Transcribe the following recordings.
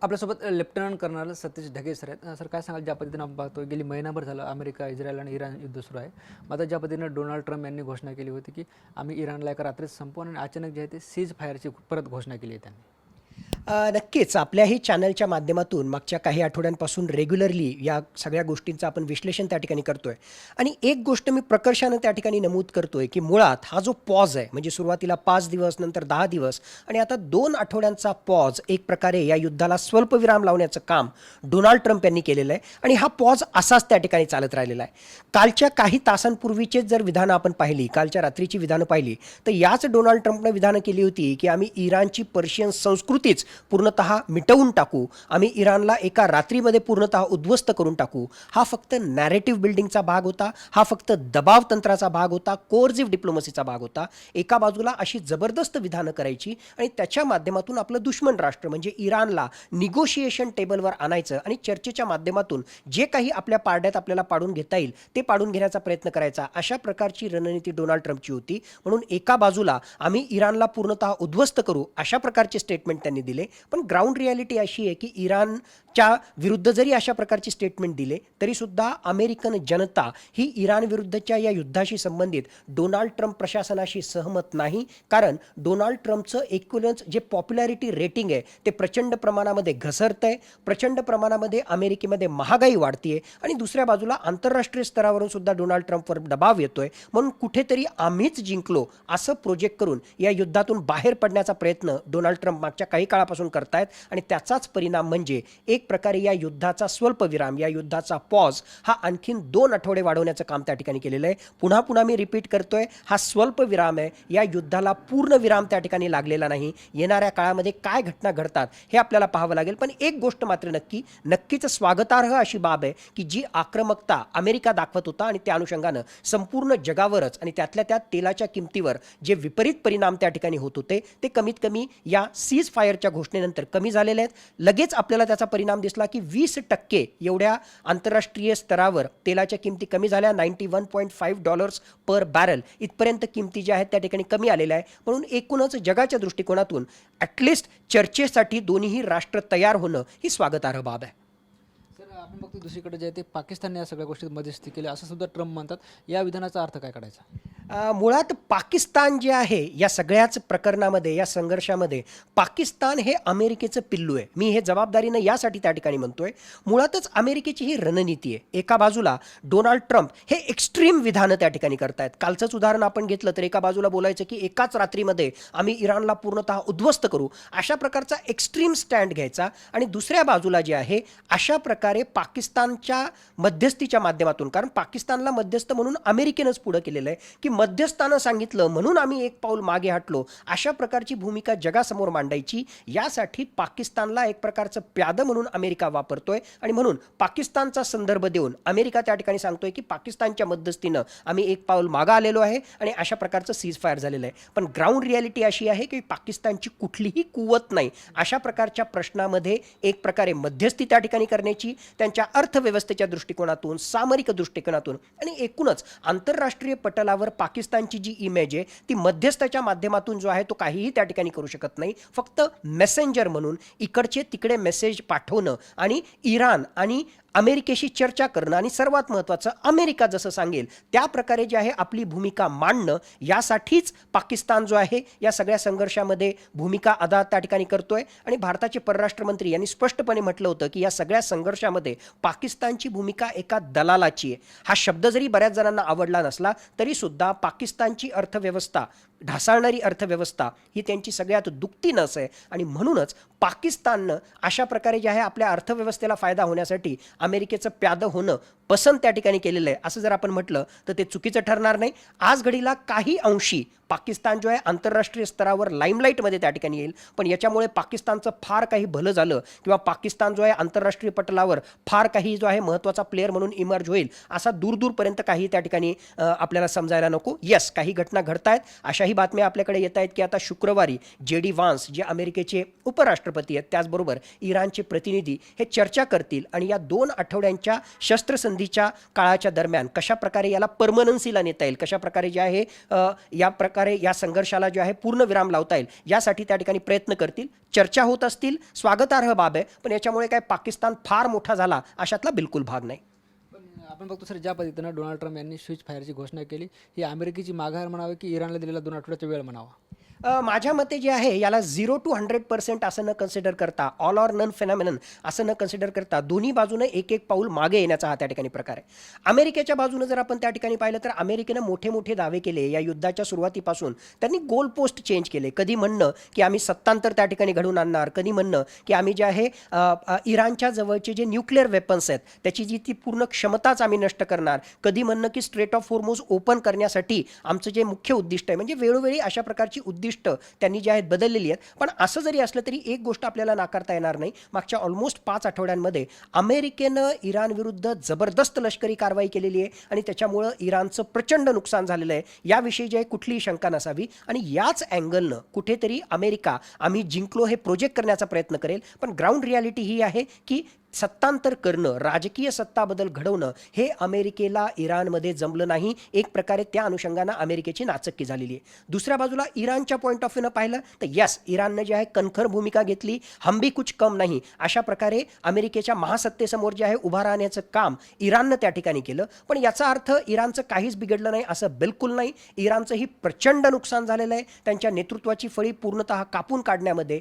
आपल्यासोबत lieutenant colonel Satish Dhage sir आहेत. Sir काय सांगाल, ज्या पद्धतीनं आपण पाहतोय गेली महिनाभर झालं अमेरिका, इस्रायल आणि इराण युद्ध सुरू आहे. मात्र ज्या पद्धतीनं डोनाल्ड ट्रम्प यांनी घोषणा केली होती की आम्ही इराणला एका रात्रीत संपवू आणि अचानक जे आहे ते सीज फायरची परत घोषणा केली आहे त्यांनी. नक्कीच आपल्याही चॅनलच्या माध्यमातून मागच्या काही आठवड्यांपासून रेग्युलरली या सगळ्या गोष्टींचं आपण विश्लेषण त्या ठिकाणी करतोय. आणि एक गोष्ट मी प्रकर्षानं त्या ठिकाणी नमूद करतोय की मुळात हा जो पॉज आहे, म्हणजे सुरुवातीला 5 दिवस, नंतर 10 दिवस आणि आता 2 आठवड्यांचा पॉज, एक प्रकारे या युद्धाला स्वल्पविराम लावण्याचं काम डोनाल्ड ट्रम्प यांनी केलेलं आहे. आणि हा पॉज असाच त्या ठिकाणी चालत राहिलेला आहे. कालच्या काही तासांपूर्वीचेच जर विधानं आपण पाहिली, कालच्या रात्रीची विधानं पाहिली, तर याच डोनाल्ड ट्रम्पनं विधानं केली होती की आम्ही इराणची पर्शियन संस्कृतीच पूर्णतः मिटवून टाकू, आम्ही इराणला एका रात्रीमध्ये पूर्णतः उद्ध्वस्त करून टाकू. हा फक्त नॅरेटिव्ह बिल्डिंगचा भाग होता, हा फक्त दबाव तंत्राचा भाग होता, कोर्झिव्ह डिप्लोमसीचा भाग होता. एका बाजूला अशी जबरदस्त विधानं करायची आणि त्याच्या माध्यमातून आपलं दुश्मन राष्ट्र म्हणजे इराणला निगोशिएशन टेबलवर आणायचं आणि चर्चेच्या माध्यमातून जे काही आपल्या पारड्यात आपल्याला पाडून घेता येईल ते पाडून घेण्याचा प्रयत्न करायचा. अशा प्रकारची रणनीती डोनाल्ड ट्रम्पची होती. म्हणून एका बाजूला आम्ही इराणला पूर्णतः उद्ध्वस्त करू अशा प्रकारचे स्टेटमेंट त्यांनी दिले. पण ग्राउंड रियालिटी अशी आहे की इराणच्या विरुद्ध जरी अशा प्रकारचे स्टेटमेंट दिले तरी सुद्धा अमेरिकन जनता ही इराण विरुद्धच्या या युद्धाशी संबंधित डोनाल्ड ट्रम्प प्रशासनाशी सहमत नाही. कारण डोनाल्ड ट्रम्पचं एकूणच जे पॉप्युलॅरिटी रेटिंग आहे ते प्रचंड प्रमाणामध्ये घसरतंय, प्रचंड प्रमाणामध्ये अमेरिकेमध्ये महागाई वाढतीये आणि दुसऱ्या बाजूला आंतरराष्ट्रीय स्तरावरून सुद्धा डोनाल्ड ट्रम्पवर दबाव येतोय. म्हणून कुठेतरी आम्हीच जिंकलो असं प्रोजेक्ट करून या युद्धातून बाहेर पडण्याचा प्रयत्न डोनाल्ड ट्रम्प मागच्या काही काळापासून करतायत. आणि त्याचाच परिणाम म्हणजे एक प्रकारे या युद्धाचा स्वल्पविराम, या युद्धाचा पॉज हा आणखीन 2 आठवडे वाढवण्याचं काम त्या ठिकाणी केलेलं आहे. पुन्हा मी रिपीट करतोय, हा स्वल्पविराम आहे. या युद्धाला पूर्ण विराम त्या ठिकाणी लागलेला नाही. येणाऱ्या काळामध्ये काय घटना घडतात हे आपल्याला पाहावं लागेल. पण एक गोष्ट मात्र नक्कीच स्वागतार्ह अशी बाब आहे की जी आक्रमकता अमेरिका दाखवत होता आणि त्या अनुषंगानं संपूर्ण जगावरच आणि त्यातल्या त्यात तेलाच्या किमतीवर जे विपरीत परिणाम त्या ठिकाणी होत होते ते कमीत कमी या सीज फायरच्या घोषणेनंतर कमी झालेले आहेत. लगेच आपल्याला त्याचा परिणाम दिसला की 20% एवढ्या आंतरराष्ट्रीय स्तरावर तेलाच्या किमती कमी झाल्या. $91.5 पर बॅरल इथपर्यंत किमती ज्या आहेत त्या ठिकाणी कमी आलेल्या आहे. म्हणून एकूणच जगाच्या दृष्टिकोनातून ॲटलिस्ट चर्चेसाठी दोन्ही राष्ट्र तयार होणं ही स्वागतार्ह बाब आहे. सर आपण बघतो दुसरीकडे जे आहे ते पाकिस्तानने या सगळ्या गोष्टीत मध्यस्थी केली असं सुद्धा ट्रम्प म्हणतात. या विधानाचा अर्थ काय काढायचा? मुळात पाकिस्तान जे आहे या सगळ्याच प्रकरणामध्ये, या संघर्षामध्ये पाकिस्तान हे अमेरिकेचं पिल्लू आहे. मी हे जबाबदारीनं यासाठी त्या ठिकाणी म्हणतोय, मुळातच अमेरिकेची ही रणनीती आहे. एका बाजूला डोनाल्ड ट्रम्प हे एक्स्ट्रीम विधानं त्या ठिकाणी करतायत. कालचंच उदाहरण आपण घेतलं तर एका बाजूला बोलायचं की एकाच रात्रीमध्ये आम्ही इराणला पूर्णतः उद्ध्वस्त करू, अशा प्रकारचा एक्स्ट्रीम स्टँड घ्यायचा. आणि दुसऱ्या बाजूला जे आहे अशा प्रकारे पाकिस्तानच्या मध्यस्थीच्या माध्यमातून, कारण पाकिस्तानला मध्यस्थ म्हणून अमेरिकेनंच पुढं केलेलं आहे की मध्यस्थानं सांगितलं म्हणून आम्ही एक पाऊल मागे हटलो, अशा प्रकारची भूमिका जगासमोर मांडायची. यासाठी पाकिस्तानला एक प्रकारचं प्यादं म्हणून अमेरिका वापरतोय. आणि म्हणून पाकिस्तानचा संदर्भ देऊन अमेरिका त्या ठिकाणी सांगतोय की पाकिस्तानच्या मध्यस्थीनं आम्ही एक पाऊल मागं आलेलो आहे आणि अशा प्रकारचं सीज फायर झालेलं आहे. पण ग्राउंड रियालिटी अशी आहे की पाकिस्तानची कुठलीही कुवत नाही अशा प्रकारच्या प्रश्नामध्ये एक प्रकारे मध्यस्थी त्या ठिकाणी करण्याची, त्यांच्या अर्थव्यवस्थेच्या दृष्टिकोनातून, सामरिक दृष्टिकोनातून आणि एकूणच आंतरराष्ट्रीय पटलावर पाकिस्तानची जी इमेज आहे ती मध्यस्थाच्या माध्यमातून जो आहे तो काहीही त्या ठिकाणी करू शकत नाही. फक्त मेसेंजर म्हणून इकडचे तिकडे मेसेज पाठवणं आणि इराण आणि अमेरिकेशी चर्चा करणं आणि सर्वात महत्त्वाचं अमेरिका जसं सांगेल त्या प्रकारे जे आहे आपली भूमिका मांडणं, यासाठीच पाकिस्तान जो आहे या सगळ्या संघर्षामध्ये भूमिका अदा त्या ठिकाणी करतोय. आणि भारताचे परराष्ट्र मंत्री यांनी स्पष्टपणे म्हटलं होतं की या सगळ्या संघर्षामध्ये पाकिस्तानची भूमिका एका दलालाची आहे. हा शब्द जरी बऱ्याच जणांना आवडला नसला तरी सुद्धा पाकिस्तानची अर्थव्यवस्था, ढासाळणारी अर्थव्यवस्था ही त्यांची सगळ्यात दुखती नस आहे. आणि म्हणूनच पाकिस्ताननं अशा प्रकारे जे आहे आपल्या अर्थव्यवस्थेला फायदा होण्यासाठी अमेरिकेचं प्यादं होणं पसंत त्या ठिकाणी केलेलं आहे. असं जर आपण म्हटलं तर ते चुकीचं ठरणार नाही. आज घडीला काही अंशी पाकिस्तान जो आहे आंतरराष्ट्रीय स्तरावर लाईमलाईटमध्ये त्या ठिकाणी येईल, पण याच्यामुळे पाकिस्तानचं फार काही भलं झालं किंवा पाकिस्तान जो आहे आंतरराष्ट्रीय पटलावर फार काही जो आहे महत्त्वाचा प्लेअर म्हणून इमर्ज होईल असा दूरपर्यंत काही त्या ठिकाणी आपल्याला समजायला नको. येस, काही घटना घडत आहेत. अशाही बातम्या आपल्याकडे येत आहेत की आता शुक्रवारी JD व्हान्स जे अमेरिकेचे उपराष्ट्रपती आहेत, त्याचबरोबर इराणचे प्रतिनिधी हे चर्चा करतील आणि या 2 आठवड्यांच्या शस्त्रसंधी आधीच्या काळाच्या दरम्यान कशा प्रकारे याला परमनन्सीला नेता येईल, कशा प्रकारे जे आहे या प्रकारे या संघर्षाला जे आहे पूर्णविराम लावता येईल यासाठी त्या ठिकाणी प्रयत्न करतील. चर्चा होत असतील, स्वागतार्ह बाब आहे, पण याच्यामुळे काय पाकिस्तान फार मोठा झाला अशातला बिलकुल भाग नाही. पण आपण बघतो सर, ज्या पद्धतीनं डोनाल्ड ट्रम्प यांनी स्विच फायरची घोषणा केली, ही अमेरिकेची माघार म्हणावी की इराणला दिलेला 2 आठवड्याचा वेळ म्हणावा? माझ्या मते जे आहे याला 0 to 100% असं न कन्सिडर करता, ऑल ऑर नन फेनॉमिनन असं न कन्सिडर करता दोन्ही बाजूने एक एक पाऊल मागे येण्याचा हा त्या ठिकाणी प्रकार आहे. अमेरिकेच्या बाजूने जर आपण त्या ठिकाणी पाहिलं तर अमेरिकेनं मोठे मोठे दावे केले या युद्धाच्या सुरुवातीपासून. त्यांनी गोल पोस्ट चेंज केले. कधी म्हणणं की आम्ही सत्तांतर त्या ठिकाणी घडवून आणणार, कधी म्हणणं की आम्ही जे आहे इराणच्या जवळचे जे न्यूक्लिअर वेपन्स आहेत त्याची जी ती पूर्ण क्षमताच आम्ही नष्ट करणार, कधी म्हणणं की स्ट्रेट ऑफ होर्मुझ ओपन करण्यासाठी आमचं जे मुख्य उद्दिष्ट आहे. म्हणजे वेळोवेळी अशा प्रकारची उद्दिष्ट त्यांनी जे आहेत बदललेली आहेत. पण असं जरी असलं तरी एक गोष्ट आपल्याला नाकारता येणार नाही, मागच्या ऑलमोस्ट 5 आठवड्यांमध्ये अमेरिकेनं इराण विरुद्ध जबरदस्त लष्करी कारवाई केलेली आहे आणि त्याच्यामुळं इराणचं प्रचंड नुकसान झालेलं आहे. याविषयी जे आहे कुठलीही शंका नसावी. आणि याच अँगलनं कुठेतरी अमेरिका आम्ही जिंकलो हे प्रोजेक्ट करण्याचा प्रयत्न करेल. पण ग्राउंड रियालिटी ही आहे की सत्तांतर करणं, राजकीय सत्ता बदल घडवणं हे अमेरिकेला इराणमध्ये जमलं नाही. एक प्रकारे त्या अनुषंगानं अमेरिकेची नाचक्की झालेली आहे. दुसऱ्या बाजूला इराणच्या पॉईंट ऑफ व्ह्यूनं पाहिलं तर यस, इराणनं जे आहे कणखर भूमिका घेतली, हम भी कुछ कम नाही अशा प्रकारे अमेरिकेच्या महासत्तेसमोर जे आहे उभा राहण्याचं काम इराणनं त्या ठिकाणी केलं. पण याचा अर्थ इराणचं काहीच बिघडलं नाही असं बिलकुल नाही. इराणचंही प्रचंड नुकसान झालेलं आहे. त्यांच्या नेतृत्वाची फळी पूर्णतः कापून काढण्यामध्ये,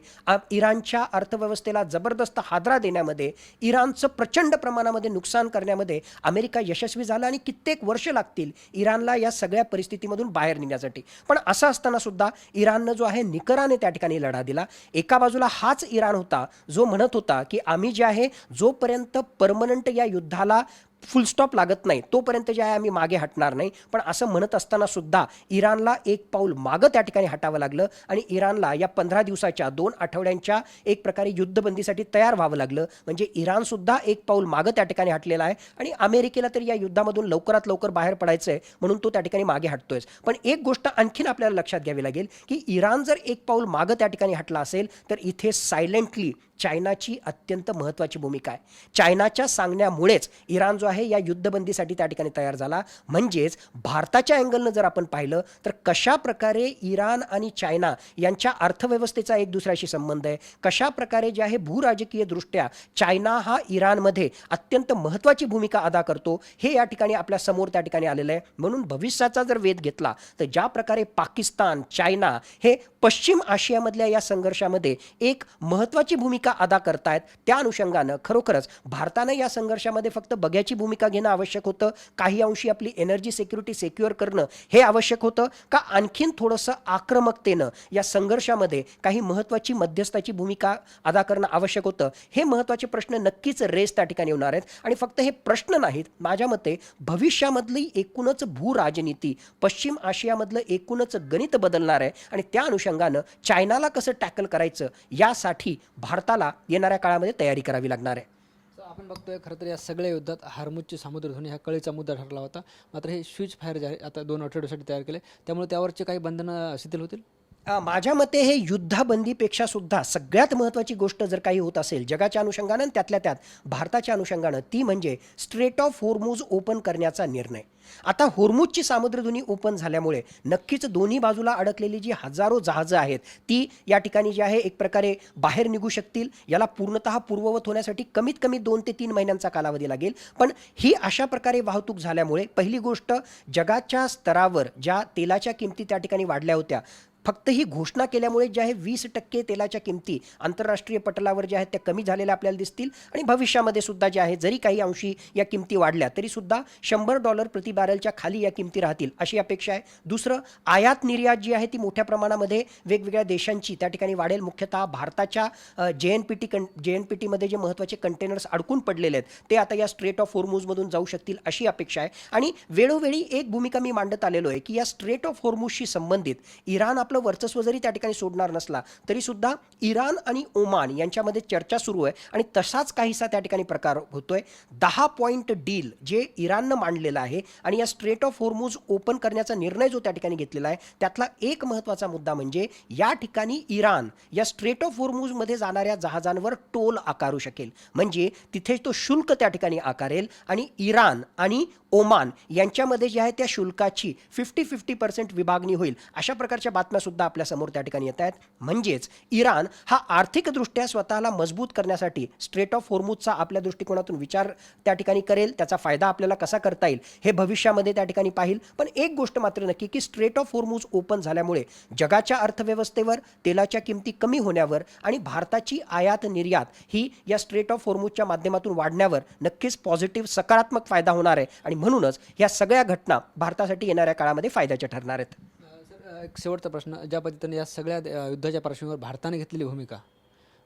इराणच्या अर्थव्यवस्थेला जबरदस्त हादरा देण्यामध्ये, इराणचं प्रचंड प्रमाणामध्ये नुकसान करण्यामध्ये अमेरिका यशस्वी झाला आणि कित्येक वर्ष लागतील इराणला या सगळ्या परिस्थितीमधून बाहेर निघण्यासाठी. पण असं असताना सुद्धा इराणनं जो आहे निकराने त्या ठिकाणी लढा दिला. एका बाजूला हाच इराण होता जो म्हणत होता की आम्ही जे आहे जोपर्यंत परमनंट या युद्धाला फुल स्टॉप लागत नाही तोपर्यंत जे आहे आम्ही मागे हटणार नाही. पण असं म्हणत असताना सुद्धा इराणला एक पाऊल मागं त्या ठिकाणी हटावं लागलं आणि इराणला या 15 दिवसाच्या 2 आठवड्यांच्या एक प्रकारे युद्धबंदीसाठी तयार व्हावं लागलं. म्हणजे इराण सुद्धा एक पाऊल मागं त्या ठिकाणी हटलेला आहे आणि अमेरिकेला तर या युद्धामधून लवकरात लवकर बाहेर पडायचं आहे म्हणून तो त्या ठिकाणी मागे हटतोय. पण एक गोष्ट आणखीन आपल्याला लक्षात घ्यावी लागेल की इराण जर एक पाऊल मागं त्या ठिकाणी हटला असेल तर इथे सायलेंटली चायनाची अत्यंत महत्त्वाची भूमिका आहे. चायनाच्या सांगण्यामुळेच इराण जो आहे या युद्धबंदीसाठी त्या ठिकाणी तयार झाला. म्हणजेच भारताच्या अँगलनं जर आपण पाहिलं तर कशा प्रकारे इराण आणि चायना यांच्या अर्थव्यवस्थेचा एक दुसऱ्याशी संबंध आहे, कशा प्रकारे जे आहे भूराजकीय दृष्ट्या चायना हा इराणमध्ये अत्यंत महत्त्वाची भूमिका अदा करतो हे या ठिकाणी आपल्या समोर त्या ठिकाणी आलेलं आहे. म्हणून भविष्याचा जर वेध घेतला तर ज्या प्रकारे पाकिस्तान, चायना हे पश्चिम आशियामधल्या या संघर्षामध्ये एक महत्त्वाची भूमिका अदा करतायत, त्या अनुषंगानं खरोखरच भारतानं या संघर्षामध्ये फक्त बघ्याची भूमिका घेणं आवश्यक होतं, काही अंशी आपली एनर्जी सिक्युरिटी सिक्युअर करणं हे आवश्यक होतं, का आणखीन थोडंसं आक्रमकतेनं या संघर्षामध्ये काही महत्त्वाची मध्यस्थाची भूमिका अदा करणं आवश्यक होतं. हे महत्त्वाचे प्रश्न नक्कीच रेस त्या ठिकाणी होणार आहेत. आणि फक्त हे प्रश्न नाहीत, माझ्या मते भविष्यामधली एकूणच भूराजनीती, पश्चिम आशियामधलं एकूणच गणित बदलणार आहे आणि त्या अनुषंगानं चायनाला कसं टॅकल करायचं यासाठी भारताला येणाऱ्या काळामध्ये तयारी करावी लागणार आहे. आपण बघतोय खरं तर या सगळ्या युद्धात हार्मुजची सामुद्रधुनी हा कळीचा मुद्दा ठरला होता. मात्र हे स्विच फायर जे आहे आता 2 आठवड्यासाठी तयार केले, त्यामुळे त्यावरचे काही बंधनं शिथिल होतील? माझ्या मते हे युद्धाबंदीपेक्षा सुद्धा सगळ्यात महत्त्वाची गोष्ट जर काही होत असेल जगाच्या अनुषंगानं, त्यातल्या त्यात भारताच्या अनुषंगानं, ती म्हणजे स्ट्रेट ऑफ होर्मुझ ओपन करण्याचा निर्णय. आता होर्मुझची सामुद्रधुनी ओपन झाल्यामुळे नक्कीच दोन्ही बाजूला अडकलेली जी हजारो जहाजं आहेत ती या ठिकाणी जी आहे एक प्रकारे बाहेर निघू शकतील. याला पूर्णतः पूर्ववत होण्यासाठी कमीत कमी 2 ते 3 महिन्यांचा कालावधी लागेल. पण ही अशा प्रकारे वाहतूक झाल्यामुळे पहिली गोष्ट, जगाच्या स्तरावर ज्या तेलाच्या किमती त्या ठिकाणी वाढल्या होत्या, फक्त ही घोषणा केल्यामुळे जे आहे 20% तेलाच्या किमती आंतरराष्ट्रीय पटलावर ज्या आहेत त्या कमी झालेल्या आपल्याला दिसतील. आणि भविष्यामध्ये सुद्धा जे आहे जरी काही अंशी या किमती वाढल्या तरी सुद्धा $100 प्रति बॅरलच्या खाली या किमती राहतील अशी अपेक्षा आहे. दुसरं, आयात निर्यात जी आहे ती मोठ्या प्रमाणामध्ये वेगवेगळ्या देशांची त्या ठिकाणी वाढेल. मुख्यतः भारताच्या JNPTमध्ये जे महत्त्वाचे कंटेनर्स अडकून पडलेले आहेत ते आता या स्ट्रेट ऑफ होर्मुझमधून जाऊ शकतील अशी अपेक्षा आहे. आणि वेळोवेळी एक भूमिका मी मांडत आलेलो आहे की या स्ट्रेट ऑफ होर्मुझशी संबंधित इराण आपलं वर्चस्व जरी त्या ठिकाणी सोडणार नसला तरी सुद्धा इराण आणि ओमान यांच्यामध्ये चर्चा सुरू आहे आणि तसाच काहीसा त्या ठिकाणी प्रकार होतोय. 10 पॉईंट डील जे इराणनं मांडलेलं आहे आणि या स्ट्रेट ऑफ होर्मुझ ओपन करण्याचा निर्णय जो त्या ठिकाणी घेतलेला आहे त्यातला एक महत्त्वाचा मुद्दा म्हणजे या ठिकाणी इराण या स्ट्रेट ऑफ होर्मुझमध्ये जाणाऱ्या जहाजांवर टोल आकारू शकेल. म्हणजे तिथे तो शुल्क त्या ठिकाणी आकारेल आणि इराण आणि ओमान यांच्यामध्ये जे आहे त्या शुल्काची 50-50% विभागणी होईल. अशा प्रकारच्या बातम्या सुद्धा आपल्या समोर त्या ठिकाणी येत आहेत. म्हणजेच इराण हा आर्थिकदृष्ट्या स्वतःला मजबूत करण्यासाठी स्ट्रेट ऑफ होर्मुझचा आपल्या दृष्टिकोनातून विचार त्या ठिकाणी करेल. त्याचा फायदा आपल्याला कसा करता येईल हे भविष्यामध्ये त्या ठिकाणी पाहिल. पण एक गोष्ट मात्र नक्की की स्ट्रेट ऑफ होर्मुझ ओपन झाल्यामुळे जगाच्या अर्थव्यवस्थेवर तेलाच्या किमती कमी होण्यावर आणि भारताची आयात निर्यात ही या स्ट्रेट ऑफ होर्मुझच्या माध्यमातून वाढण्यावर नक्कीच पॉझिटिव्ह सकारात्मक फायदा होणार आहे आणि म्हणूनच या सगळ्या घटना भारतासाठी येणाऱ्या काळामध्ये फायद्याच्या ठरणार आहेत. सर, एक शेवटचा प्रश्न, ज्या पद्धतीने या सगळ्या युद्धाच्या पार्श्वभूमीवर भारताने घेतलेली भूमिका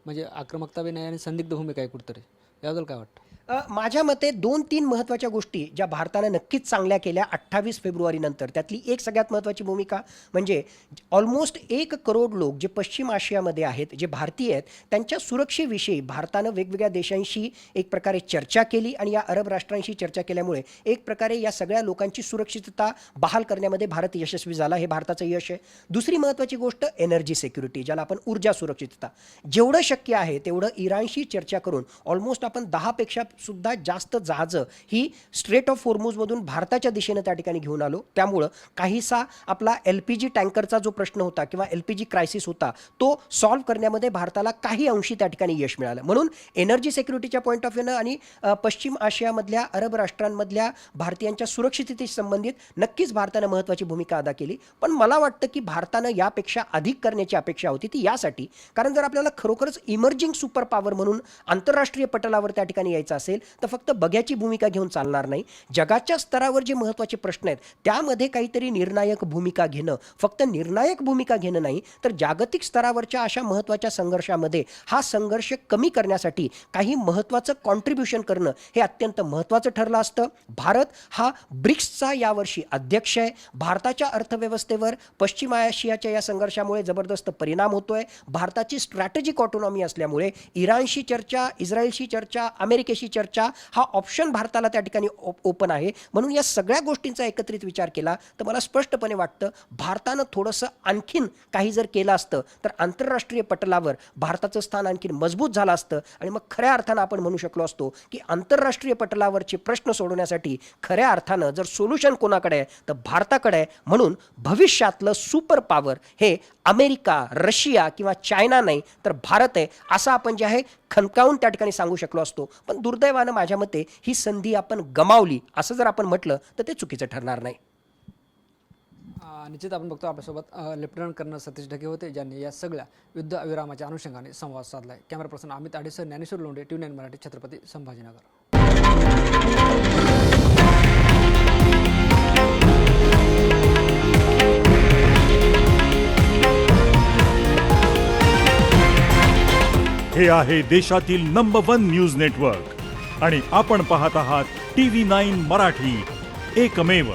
म्हणजे आक्रमकता बी नाही आणि संदिग्ध भूमिका आहे कुठतरी, याबद्दल काय वाटतं? माझ्या मते 2-3 महत्त्वाच्या गोष्टी ज्या भारतानं नक्कीच चांगल्या केल्या 28 फेब्रुवारी नंतर. त्यातली एक सगळ्यात महत्त्वाची भूमिका म्हणजे ऑलमोस्ट 1 करोड लोक जे पश्चिम आशियामध्ये आहेत, जे भारतीय आहेत, त्यांच्या सुरक्षेविषयी भारतानं वेगवेगळ्या देशांशी एक प्रकारे चर्चा केली आणि या अरब राष्ट्रांशी चर्चा केल्यामुळे एक प्रकारे या सगळ्या लोकांची सुरक्षितता बहाल करण्यामध्ये भारत यशस्वी झाला. हे भारताचं यश आहे. दुसरी महत्त्वाची गोष्ट एनर्जी सिक्युरिटी, ज्याला आपण ऊर्जा सुरक्षितता. जेवढं शक्य आहे तेवढं इराणशी चर्चा करून ऑलमोस्ट आपण 10 पेक्षा सुद्धा जास्त जहाजं ही स्ट्रेट ऑफ होर्मुझमधून भारताच्या दिशेनं त्या ठिकाणी घेऊन आलो. त्यामुळं काहीसा आपला LPG टँकरचा जो प्रश्न होता किंवा LPG क्रायसिस होता तो सॉल्व्ह करण्यामध्ये भारताला काही अंशी त्या ठिकाणी यश मिळालं. म्हणून एनर्जी सिक्युरिटीच्या पॉईंट ऑफ व्ह्यूनं आणि पश्चिम आशियामधल्या अरब राष्ट्रांमधल्या भारतीयांच्या सुरक्षिततेशी संबंधित नक्कीच भारतानं महत्त्वाची भूमिका अदा केली. पण मला वाटतं की भारतानं यापेक्षा अधिक करण्याची अपेक्षा होती. ती यासाठी कारण जर आपल्याला खरोखरच इमर्जिंग सुपर पॉवर म्हणून आंतरराष्ट्रीय पटलावर त्या ठिकाणी यायचं असेल तर फक्त बघ्याची भूमिका घेऊन चालणार नाही. जगाच्या स्तरावर जे महत्त्वाचे प्रश्न आहेत त्यामध्ये काहीतरी निर्णायक भूमिका घेणं, फक्त निर्णायक भूमिका घेणं नाही तर जागतिक स्तरावरच्या अशा महत्त्वाच्या संघर्षामध्ये हा संघर्ष कमी करण्यासाठी काही महत्त्वाचं कॉन्ट्रीब्युशन करणं हे अत्यंत महत्त्वाचं ठरलं असतं. भारत हा ब्रिक्सचा यावर्षी अध्यक्ष आहे. भारताच्या अर्थव्यवस्थेवर पश्चिम आशियाच्या या संघर्षामुळे जबरदस्त परिणाम होतोय. भारताची स्ट्रॅटेजिक ऑटोनॉमी असल्यामुळे इराणशी चर्चा, इस्रायलशी चर्चा, अमेरिकेशी चर्चा हा ऑप्शन भारताला त्या ठिकाणी ओपन आहे. म्हणून या सगळ्या गोष्टींचा एकत्रित विचार केला तर मला स्पष्टपणे वाटतं भारतानं थोडंसं आणखीन काही जर केलं असतं तर आंतरराष्ट्रीय पटलावर भारताचं स्थान आणखीन मजबूत झालं असतं आणि मग खऱ्या अर्थानं आपण म्हणू शकलो असतो की आंतरराष्ट्रीय पटलावरचे प्रश्न सोडवण्यासाठी खऱ्या अर्थानं जर सोल्युशन कोणाकडे आहे तर भारताकडे आहे. म्हणून भविष्यातलं सुपर पॉवर हे अमेरिका, रशिया किंवा चायना नाही तर भारत आहे असं आपण जे आहे खणकावून त्या ठिकाणी सांगू शकलो असतो. पण दुर्दैवानं माझ्या मते ही संधी आपण गमावली असं जर आपण म्हटलं तर ते चुकीचं ठरणार नाही. निश्चित आपण बघतो आपल्यासोबत लेफ्टनंट कर्नल सतीश ढगे होते ज्यांनी या सगळ्या युद्ध विरामाच्या अनुषंगाने संवाद साधलाय. Camera person Amit Adesar, Dnyaneshwar Londhe, TVN Marathi, Chhatrapati Sambhajinagar. हे आहे देशातील नंबर 1 न्यूज नेटवर्क आणि आपण पाहत आहात TV9 मराठी, एकमेव.